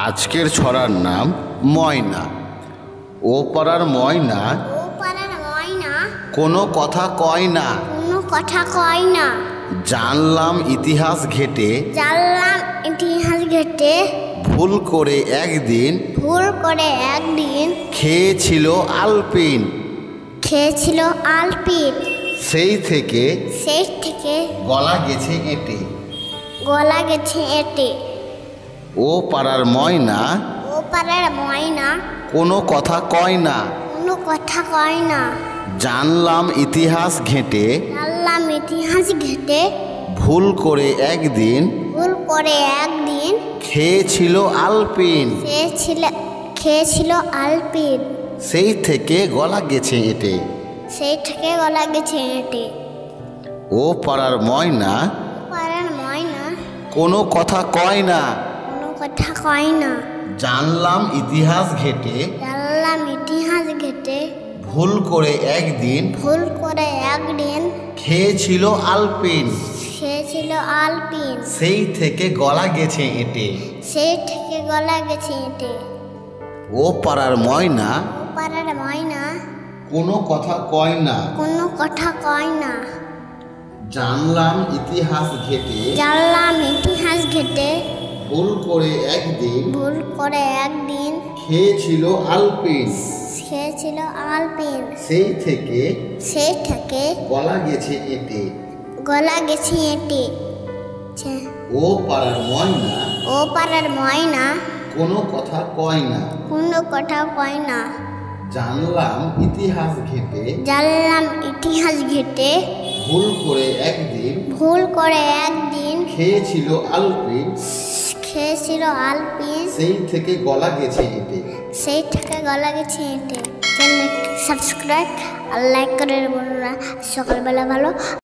আজকের ছড়ার নাম ময়না। ও পাড়ার ময়না কোনো কথা কয় না, জানলাম ইতিহাস ঘেটে ভুল করে একদিন খেয়েছিল আলপিন। সেই থেকে গলা গেছে এঁটে। ও পাড়ার ময়না কোনো কথা কয় না, জানলাম ইতিহাস ঘেটে ভুল করে একদিন খেয়েছিল আলপিন। সেই থেকে গলা গেছে এঁটে। ও পাড়ার ময়না কোনো কথা কয় না, জানলাম ইতিহাস ঘেটে ভুল করে একদিন খেয়েছিল আলপিন। সেই থেকে গলা গেছে এঁটে। ও পাড়ার ময়না কোনো কথা কয় না, জানলাম ইতিহাস ঘেটে ভুল করে একদিন খেয়েছিল আলপিন। সেই থেকে গলা গেছে এঁটে। ও পাড়ার ময়না কোনো কথা কয় না, জানলাম ইতিহাস ঘেটে ভুল করে একদিন খেয়েছিল আলপিন। সেই থেকে গলা গেছে এঁটে। সাবস্ক্রাইব আর লাইক করে বন্ধুরা। সকালবেলা ভালো।